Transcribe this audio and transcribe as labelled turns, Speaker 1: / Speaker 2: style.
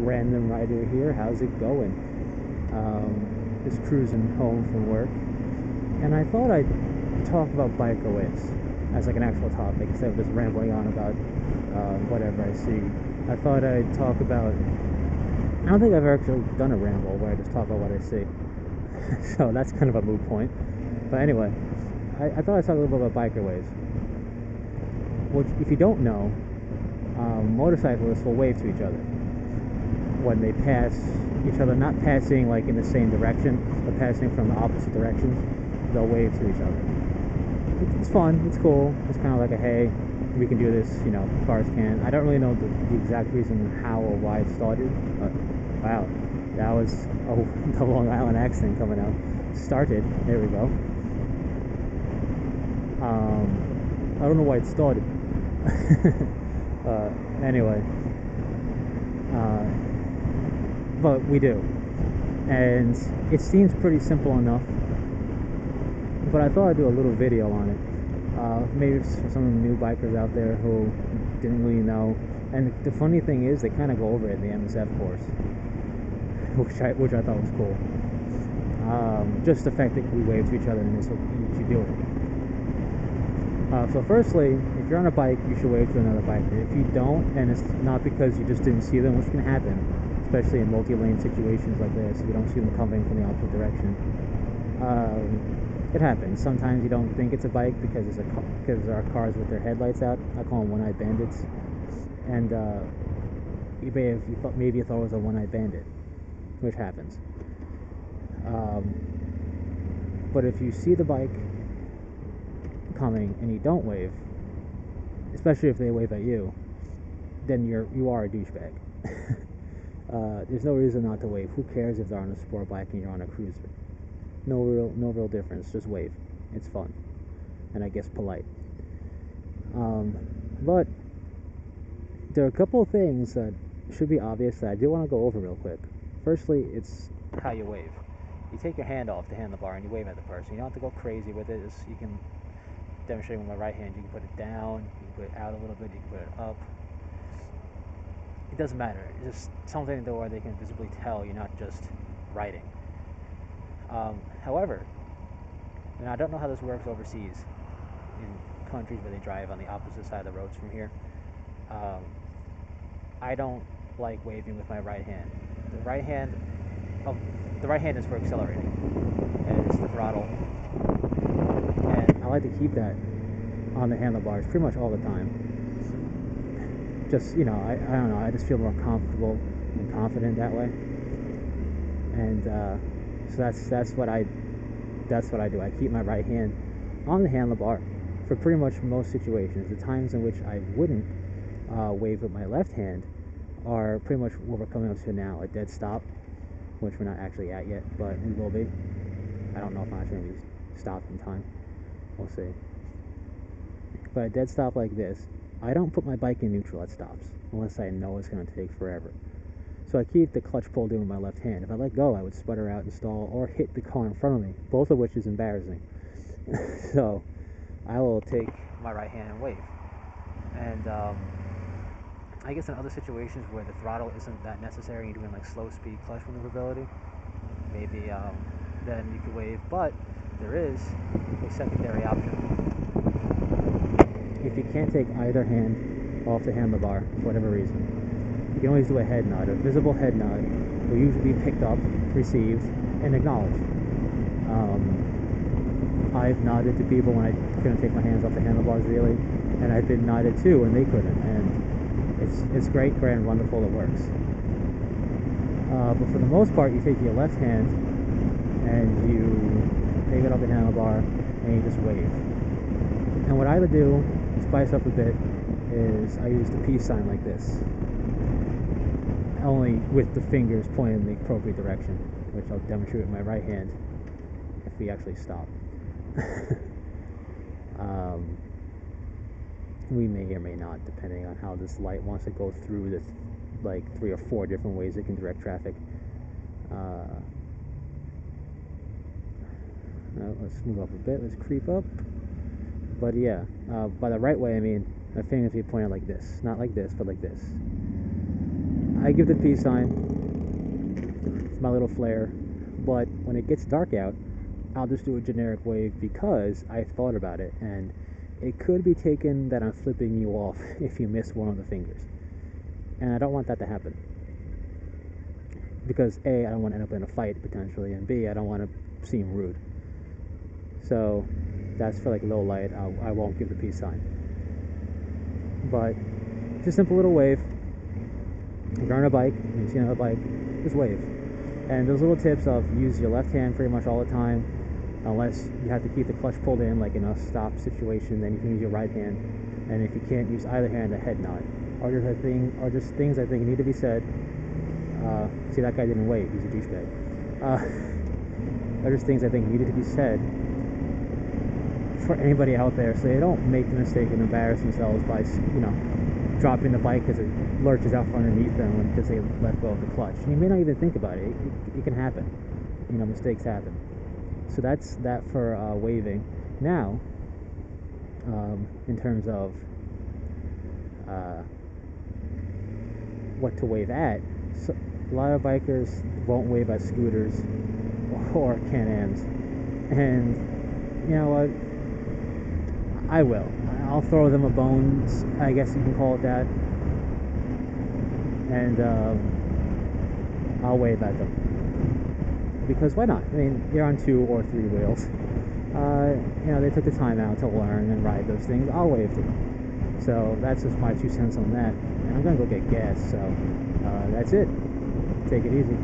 Speaker 1: random rider here. How's it going? Just cruising home from work, and I thought I'd talk about bikeaways as like an actual topic instead of just rambling on about whatever I see. I thought I'd talk about. I don't think I've ever actually done a ramble where I just talk about what I see, so that's kind of a moot point. But anyway, I thought I'd talk a little bit about bikerways. Which, if you don't know, motorcyclists will wave to each other when they pass each other, not passing like in the same direction, but passing from the opposite directions. They'll wave to each other. It's fun, it's cool, it's kind of like a hey, we can do this, cars can. I don't really know the exact reason how or why it started, but wow, that was the Long Island accent coming out. Started, there we go. I don't know why it started. Anyway, but we do, and it seems pretty simple enough, but I thought I'd do a little video on it, maybe for some of the new bikers out there who didn't really know. And the funny thing is, they kind of go over it in the MSF course, which I thought was cool. Just the fact that we wave to each other and you should do it. So firstly, if you're on a bike, you should wave to another biker. If you don't, and it's not because you just didn't see them, which can happen, especially in multi-lane situations like this, if you don't see them coming from the opposite direction, it happens. Sometimes you don't think it's a bike because there are cars with their headlights out. I call them one-eyed bandits, and maybe you thought it was a one-eyed bandit, which happens. But if you see the bike coming and you don't wave, especially if they wave at you, then you are a douchebag. There's no reason not to wave. Who cares if they're on a sport bike and you're on a cruiser? No real difference. Just wave. It's fun, and I guess polite. But there are a couple of things that should be obvious that I do want to go over real quick. Firstly, it's how you wave. You take your hand off the handlebar and you wave at the person. You don't have to go crazy with it. You can demonstrate with my right hand. You can put it down, you can put it out a little bit, you can put it up. It doesn't matter. It's just something where they can visibly tell you're not just writing. However, and I don't know how this works overseas, in countries where they drive on the opposite side of the roads from here. I don't like waving with my right hand. The right hand is for accelerating, and it's the throttle. And I like to keep that on the handlebars pretty much all the time. Just, I don't know, I just feel more comfortable and confident that way. And so that's what I do. I keep my right hand on the handlebar for pretty much most situations. The times in which I wouldn't wave with my left hand are pretty much what we're coming up to now, a dead stop, which we're not actually at yet, but we will be. I don't know if I'm actually going to be stopped in time. We'll see. But a dead stop like this, I don't put my bike in neutral at stops unless I know it's going to take forever. So I keep the clutch pulled in with my left hand. If I let go, I would sputter out and stall or hit the car in front of me, both of which is embarrassing. So I will take my right hand and wave. And I guess in other situations where the throttle isn't that necessary, you're doing like slow speed clutch maneuverability, maybe then you could wave. But there is a secondary option. If you can't take either hand off the handlebar for whatever reason, you can always do a head nod. A visible head nod will usually be picked up, received, and acknowledged. I've nodded to people when I couldn't take my hands off the handlebars really, and I've been nodded too when they couldn't, and it's great, and wonderful, it works. But for the most part, you take your left hand and you take it off the handlebar and you just wave. And what I would do, spice up a bit, is I use the peace sign like this, only with the fingers pointing in the appropriate direction, which I'll demonstrate with my right hand if we actually stop. We may or may not, depending on how this light wants to go through the 3 or 4 different ways it can direct traffic. Let's move up a bit, let's creep up. But yeah, by the right way I mean my fingers be pointed like this, not like this, but like this. I give the peace sign. It's my little flair. But when it gets dark out, I'll just do a generic wave because I thought about it, and it could be taken that I'm flipping you off if you miss one of the fingers. And I don't want that to happen. Because A, I don't want to end up in a fight potentially, and B, I don't want to seem rude. So that's for like low light. I won't give the peace sign. But just a simple little wave. If you're on a bike, you see another bike, just wave. And those little tips of use your left hand pretty much all the time, unless you have to keep the clutch pulled in, like in a stop situation, then you can use your right hand. And if you can't use either hand, a head nod. Or just things I think need to be said. See, that guy didn't wave, he's a douchebag. Or just things I think needed to be said for anybody out there, so they don't make the mistake and embarrass themselves by, dropping the bike because it lurches out from underneath them because they let go of the clutch. And you may not even think about it. It can happen. Mistakes happen. So that's that for waving. Now, in terms of what to wave at, so a lot of bikers won't wave at scooters or Can-Ams. And you know what? I will. I'll throw them a bone, I guess you can call it that. And I'll wave at them. Because why not? I mean, you're on 2 or 3 wheels. They took the time out to learn and ride those things. I'll wave to them. So that's just my 2 cents on that. And I'm going to go get gas. So that's it. Take it easy.